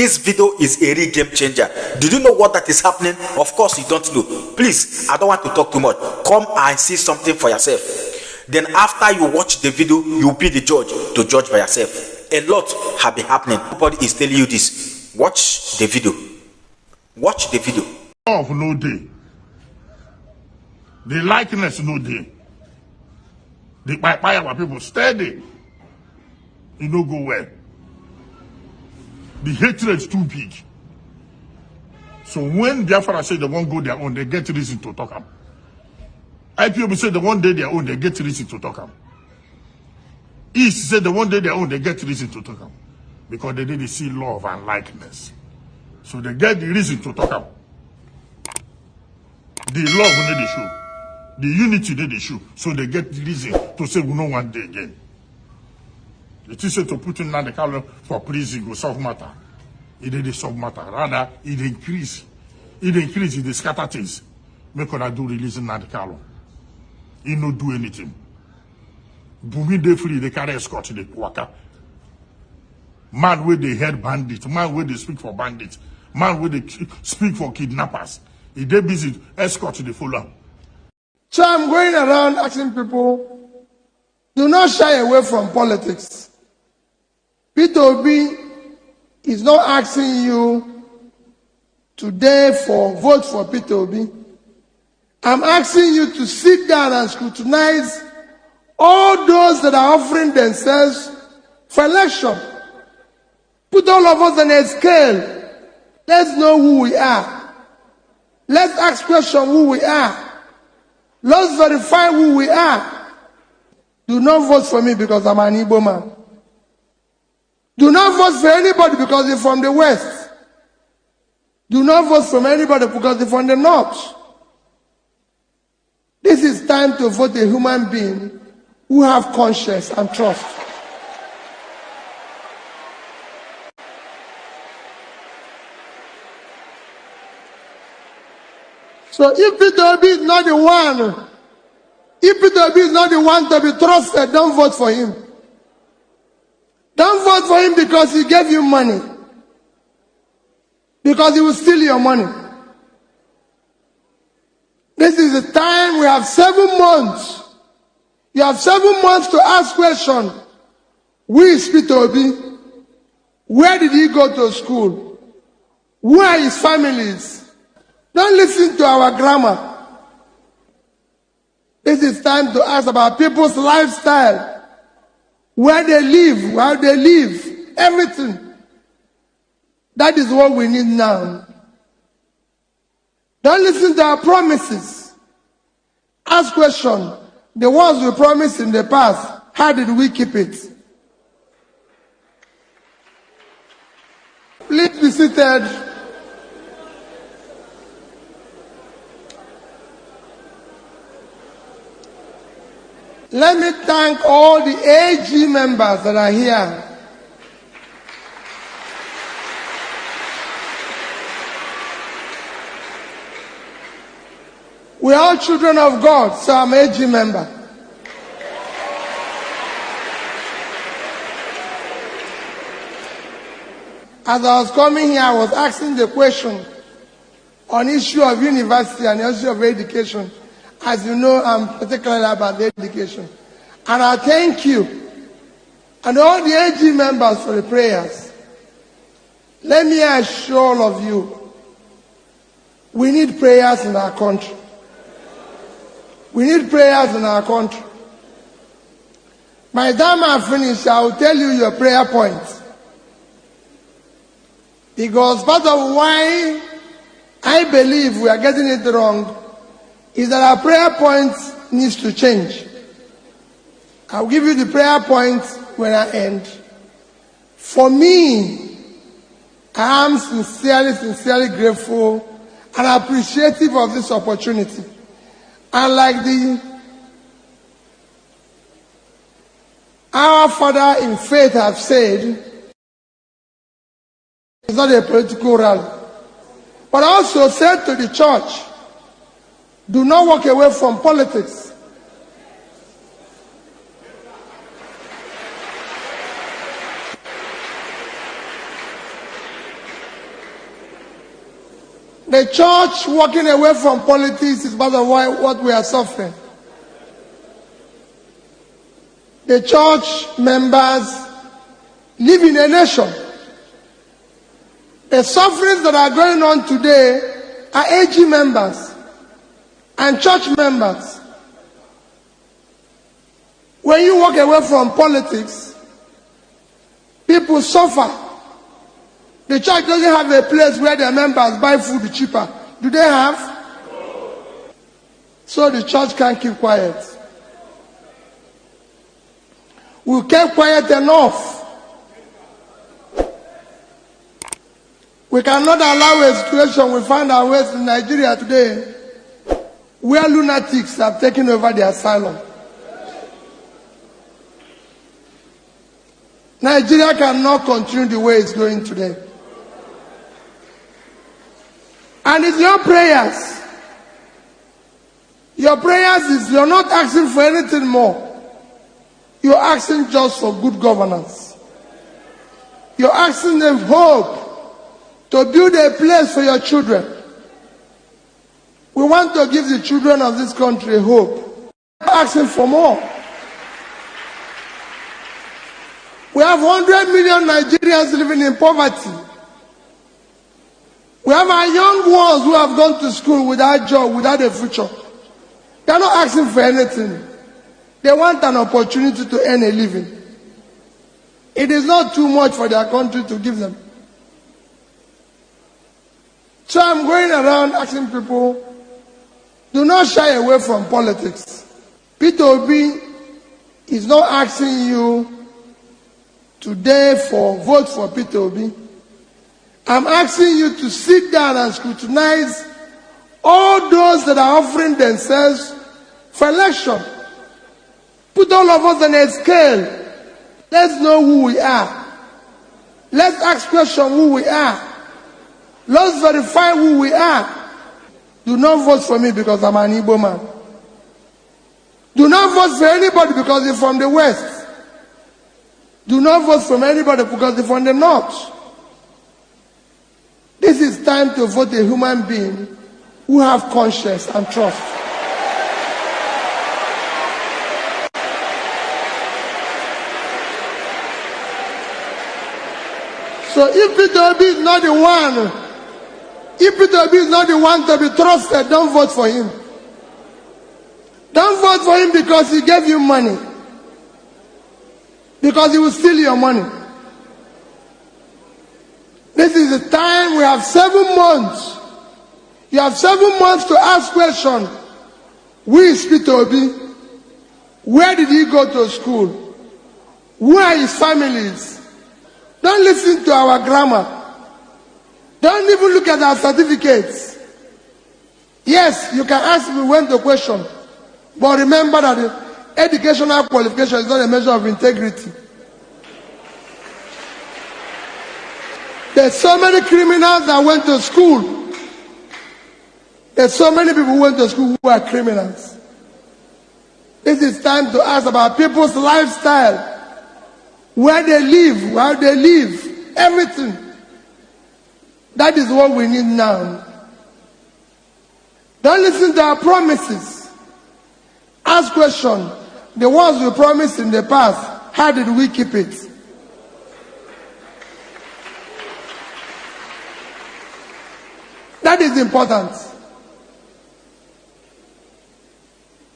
This video is a real game changer. Did you know what that is happening? Of course you don't know. Please, I don't want to talk too much. Come and see something for yourself. Then after you watch the video, you'll be the judge to judge by yourself. A lot have been happening. Nobody is telling you this. Watch the video. Watch the video. Of no day. The likeness no day. The our people steady. It no go well. The hatred is too big. So when Biafra say they won't go their own, they get reason to talk them. IPOB say they won't do their own, they get reason to talk them. East say they won't do their own, they get reason to talk them. Because they didn't see love and likeness. So they get the reason to talk them. The love when they show. The unity they show. So they get the reason to say we don't want day again. It is to put in Nnamdi Kanu for prison go solve matter. It didn't solve matter. Rather, it increase. It scatter things. Make una do releasing Nnamdi Kanu. He no do anything. Bumi dey free, they carry escort the waka. Man where they head bandits, man where they speak for bandits, man where they speak for kidnappers. If they busy, escort the follow. So I'm going around asking people, do not shy away from politics. Peter Obi is not asking you today for vote for Peter Obi. I'm asking you to sit down and scrutinize all those that are offering themselves for election. Put all of us on a scale. Let's know who we are. Let's ask questions who we are. Let's verify who we are. Do not vote for me because I'm an Igbo man. Do not vote for anybody because they're from the West. Do not vote for anybody because they're from the North. This is time to vote a human being who have conscience and trust. So if Peter Obi is not the one, if Peter Obi is not the one to be trusted, don't vote for him. Don't vote for him because he gave you money. Because he will steal your money. This is the time. We have 7 months. You have 7 months to ask questions. Who is Peter Obi? Where did he go to school? Who are his families? Don't listen to our grammar. This is time to ask about people's lifestyle. Where they live, how they live, everything. That is what we need now. Don't listen to our promises. Ask questions. The ones we promised in the past, how did we keep it? Please be seated. Let me thank all the AG members that are here. We are all children of God, so I'm an AG member. As I was coming here, I was asking the question on issue of university and issue of education. As you know, I'm particularly about the education. And I thank you and all the AG members for the prayers. Let me assure all of you, we need prayers in our country. We need prayers in our country. By the time I finish, I will tell you your prayer points. Because part of why I believe we are getting it wrong is that our prayer points needs to change. I'll give you the prayer points when I end. For me, I am sincerely grateful and appreciative of this opportunity. And like our Father in faith have said, it's not a political rally. But I also said to the church, do not walk away from politics. The church walking away from politics is part of what we are suffering. The church members live in a nation. The sufferings that are going on today are AG members and church members. When you walk away from politics, people suffer. The church doesn't have a place where their members buy food cheaper. Do they have? So the church can't keep quiet. We kept quiet enough. We cannot allow a situation we find ourselves in Nigeria today where lunatics have taken over the asylum. Nigeria cannot continue the way it's going today. And it's your prayers. Your prayers is you're not asking for anything more. You're asking just for good governance. You're asking them hope to build a place for your children. We want to give the children of this country hope. We're asking for more. We have 100 million Nigerians living in poverty. We have our young ones who have gone to school without job, without a future. They are not asking for anything. They want an opportunity to earn a living. It is not too much for their country to give them. So I'm going around asking people, do not shy away from politics. Peter Obi is not asking you today for vote for Peter Obi. I'm asking you to sit down and scrutinize all those that are offering themselves for election. Put all of us on a scale. Let's know who we are. Let's ask questions who we are. Let's verify who we are. Do not vote for me because I'm an Igbo man. Do not vote for anybody because they're from the West. Do not vote for anybody because they're from the North. This is time to vote a human being who have conscience and trust. So if Peter Obi is not the one, if Peter Obi is not the one to be trusted, don't vote for him. Don't vote for him because he gave you money. Because he will steal your money. This is the time. We have 7 months. You have 7 months to ask questions. Who is Peter Obi? Where did he go to school? Who are his families? Don't listen to our grammar. Don't even look at our certificates. Yes, you can ask me when to question. But remember that the educational qualification is not a measure of integrity. There's so many criminals that went to school. There's so many people who went to school who are criminals. This is time to ask about people's lifestyle. Where they live, how they live, everything. That is what we need now. Don't listen to our promises. Ask questions. The ones we promised in the past, how did we keep it? That is important.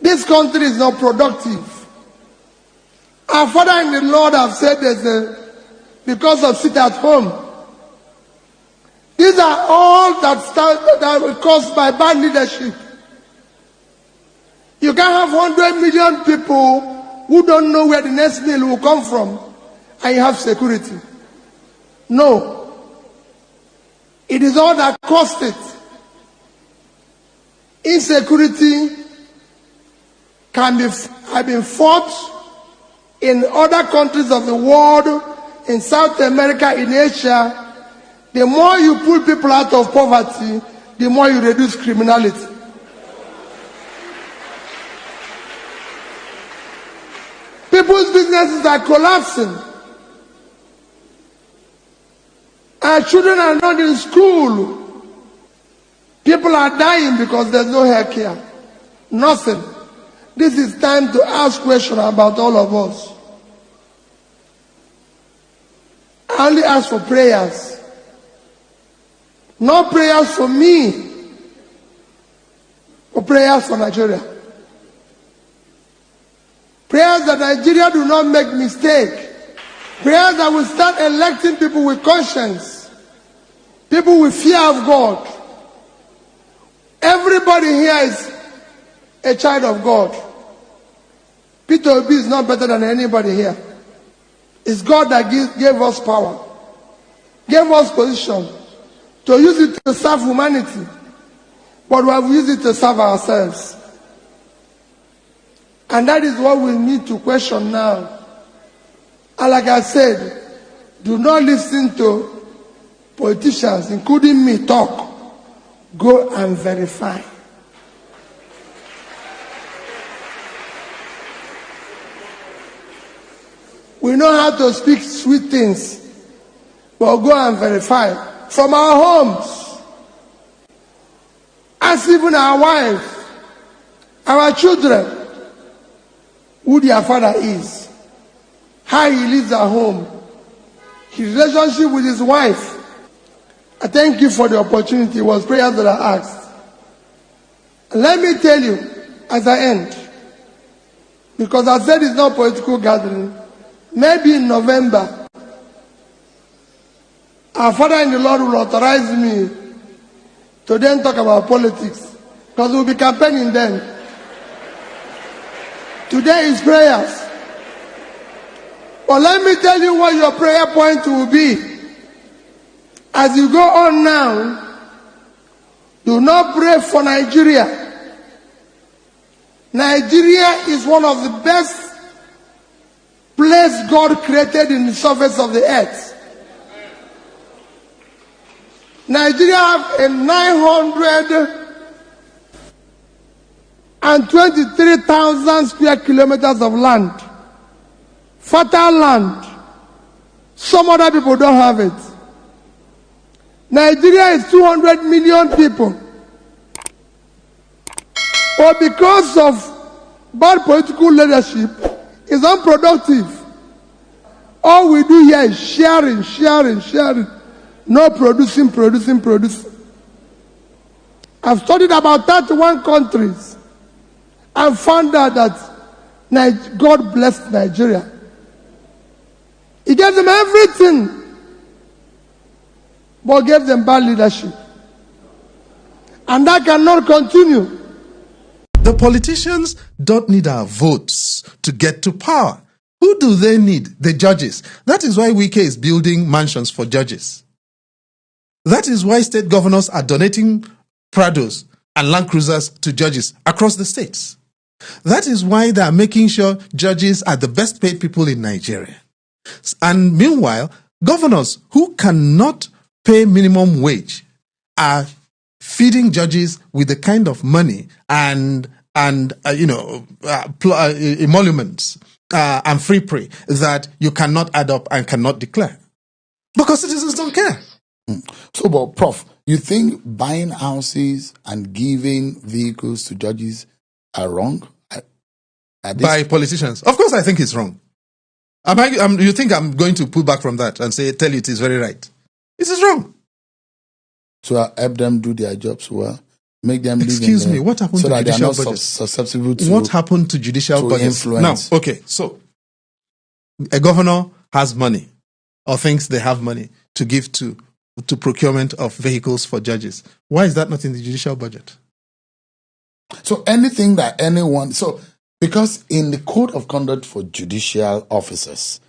This country is not productive. Our Father in the Lord have said because of sit at home. These are all that were caused by bad leadership. You can't have 100 million people who don't know where the next meal will come from, and you have security. No. It is all that caused it. Insecurity have been fought in other countries of the world, in South America, in Asia. The more you pull people out of poverty, the more you reduce criminality. People's businesses are collapsing. Our children are not in school. People are dying because there's no health care. Nothing. This is time to ask questions about all of us. I only ask for prayers. Not prayers for me, but prayers for Nigeria. Prayers that Nigeria do not make mistake. Prayers that will start electing people with conscience. People with fear of God. Everybody here is a child of God. Peter Obi is not better than anybody here. It's God that gave us power, gave us position to use it to serve humanity, but we have used it to serve ourselves. And that is what we need to question now. And like I said, do not listen to politicians, including me, talk. Go and verify. We know how to speak sweet things, but go and verify. From our homes, ask even our wives, our children, who their father is, how he lives at home, his relationship with his wife. I thank you for the opportunity. It was prayers that I asked. And let me tell you, as I end, because I said it's not political gathering, maybe in November, our Father in the Lord will authorize me to then talk about politics, because we'll be campaigning then. Today is prayers. But let me tell you what your prayer point will be. As you go on now, do not pray for Nigeria. Nigeria is one of the best places God created in the surface of the earth. Nigeria have a 923,000 square kilometers of land. Fertile land. Some other people don't have it. Nigeria is 200 million people. But because of bad political leadership, it's unproductive. All we do here is sharing. No producing. I've studied about 31 countries and found out that God blessed Nigeria. He gave them everything, but gave them bad leadership. And that cannot continue. The politicians don't need our votes to get to power. Who do they need? The judges. That is why Wike is building mansions for judges. That is why state governors are donating Prados and Land Cruisers to judges across the states. That is why they are making sure judges are the best paid people in Nigeria. And meanwhile, governors who cannot pay minimum wage are feeding judges with the kind of money and emoluments and free prey that you cannot add up and cannot declare. Because citizens don't care. So, but Prof, you think buying houses and giving vehicles to judges are wrong? By politicians? Of course I think it's wrong. You think I'm going to pull back from that and tell you it is very right? It is wrong. So help them do their jobs well. Make them live Excuse me, what happened so to that judicial they are not budgets? susceptible to what happened to judicial budgets? Influence. Now, okay, so a governor has money or thinks they have money to give to procurement of vehicles for judges. Why is that not in the judicial budget? So anything that anyone... Because in the code of conduct for judicial officers,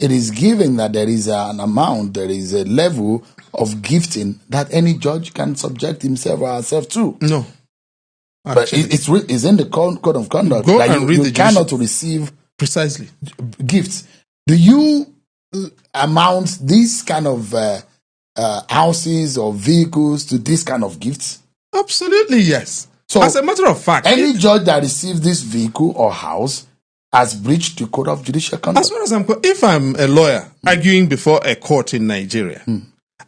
it is given that there is an amount, there is a level of gifting that any judge can subject himself or herself to. No. But it's in the code of conduct. Go and read you the cannot receive precisely gifts. Do you amount these kind of houses or vehicles to this kind of gifts? Absolutely, yes. So, as a matter of fact, any judge that receives this vehicle or house has breached the code of judicial conduct. As far as if I'm a lawyer arguing before a court in Nigeria,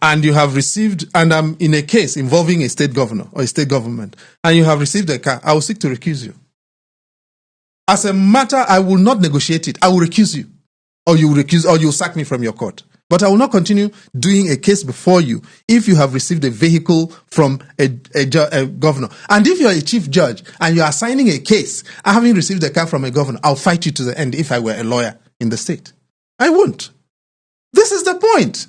and you have received, and I'm in a case involving a state governor or a state government, and you have received a car, I will seek to recuse you. As a matter, I will not negotiate it. I will recuse you, or you will recuse, or you will sack me from your court. But I will not continue doing a case before you if you have received a vehicle from a governor. And if you're a chief judge and you're assigning a case, having received a car from a governor, I'll fight you to the end if I were a lawyer in the state. I won't. This is the point.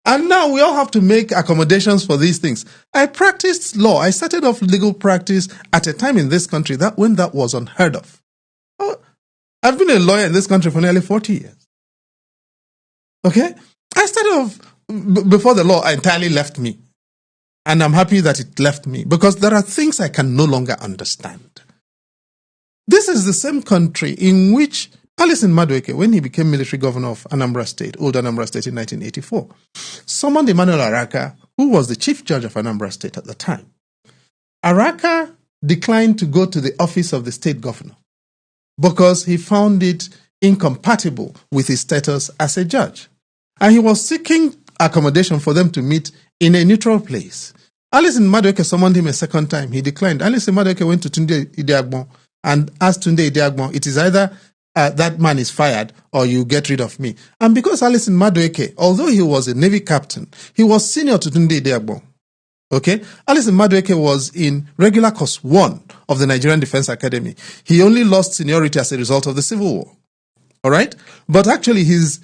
And now we all have to make accommodations for these things. I practiced law. I started off legal practice at a time in this country when that was unheard of. Oh, I've been a lawyer in this country for nearly 40 years. Okay? I started off before the law entirely left me. And I'm happy that it left me because there are things I can no longer understand. This is the same country in which Alison Madueke, when he became military governor of Anambra State, old Anambra State in 1984, summoned Emmanuel Araka, who was the chief judge of Anambra State at the time. Araka declined to go to the office of the state governor because he found it incompatible with his status as a judge. And he was seeking accommodation for them to meet in a neutral place. Alison Madueke summoned him a second time. He declined. Alison Madueke went to Tunde Idiagbon and asked Tunde Idiagbon, it is either that man is fired or you get rid of me. And because Alison Madueke, although he was a Navy captain, he was senior to Tunde Idiagbon. Okay? Alison Madueke was in regular course 1 of the Nigerian Defense Academy. He only lost seniority as a result of the Civil War. All right? But actually his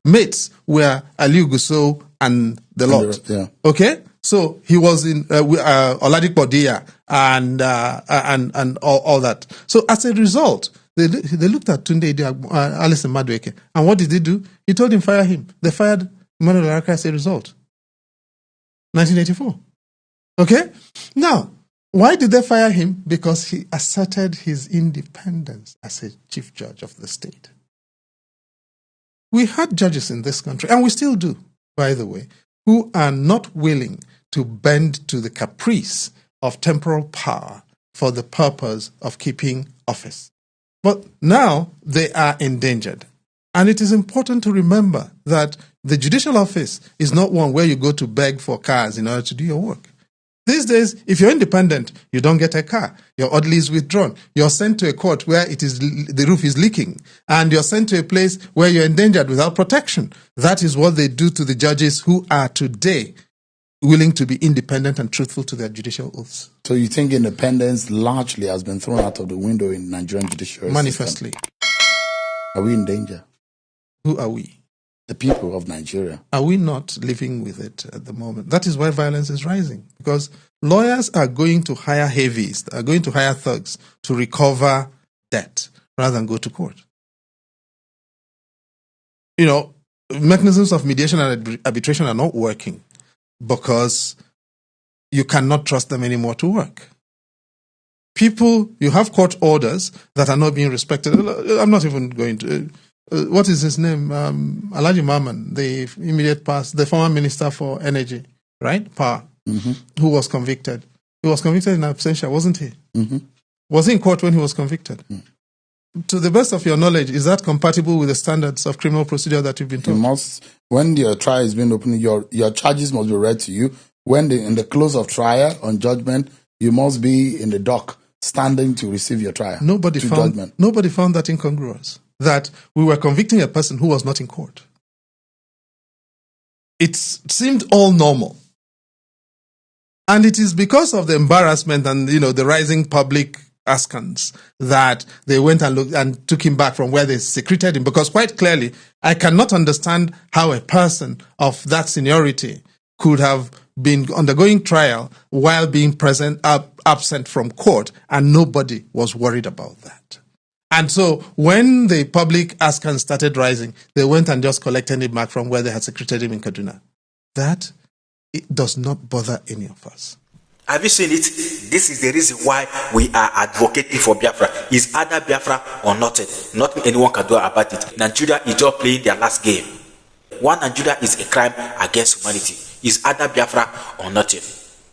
mates were Aliu Gusau and the lot. Yeah. Okay? So he was in Oladipo Dia and all that. So as a result, they looked at Tunde Alison Madueke. And what did they do? He told him fire him. They fired Emmanuel Araka as a result. 1984. Okay? Now, why did they fire him? Because he asserted his independence as a chief judge of the state. We had judges in this country, and we still do, by the way, who are not willing to bend to the caprice of temporal power for the purpose of keeping office. But now they are endangered. And it is important to remember that the judicial office is not one where you go to beg for cars in order to do your work. These days, if you're independent, you don't get a car. Your orderly is withdrawn. You're sent to a court where the roof is leaking. And you're sent to a place where you're endangered without protection. That is what they do to the judges who are today willing to be independent and truthful to their judicial oaths. So you think independence largely has been thrown out of the window in Nigerian judiciary Manifestly. system? Are we in danger? Who are we? The people of Nigeria. Are we not living with it at the moment? That is why violence is rising. Because lawyers are going to hire heavies, are going to hire thugs to recover debt rather than go to court. You know, mechanisms of mediation and arbitration are not working because you cannot trust them anymore to work. People, you have court orders that are not being respected. I'm not even going to... what is his name? Alhaji Maman, the immediate past, the former minister for energy, right? Power, who was convicted. He was convicted in absentia, wasn't he? Was he in court when he was convicted? To the best of your knowledge, is that compatible with the standards of criminal procedure that you've been taught? You must, when your trial is being opened, your charges must be read to you. When in the close of trial, on judgment, you must be in the dock, standing to receive your trial. Nobody found that incongruous, that we were convicting a person who was not in court. It seemed all normal. And it is because of the embarrassment and, the rising public askance that they went and looked and took him back from where they secreted him. Because quite clearly, I cannot understand how a person of that seniority could have been undergoing trial while being absent from court, and nobody was worried about that. And so when the public askance started rising, they went and just collected him back from where they had secreted him in Kaduna. That it does not bother any of us. Have you seen it? This is the reason why we are advocating for Biafra. Is either Biafra or nothing. Nothing anyone can do about it. Nigeria is just playing their last game. One Nigeria is a crime against humanity. Is either Biafra or nothing.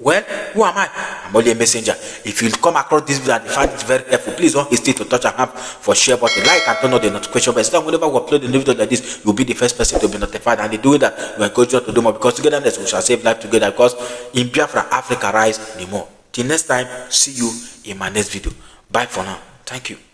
Well, who am I? I'm only a messenger. If you come across this video and find it very helpful, please don't hesitate to touch and have for share button, like and turn on the notification bell. So whenever we upload a new video like this, you'll be the first person to be notified. And in doing that, we encourage you to do more, because togetherness we shall save life together. Because in Biafra, Africa rise the more. Till next time, see you in my next video. Bye for now. Thank you.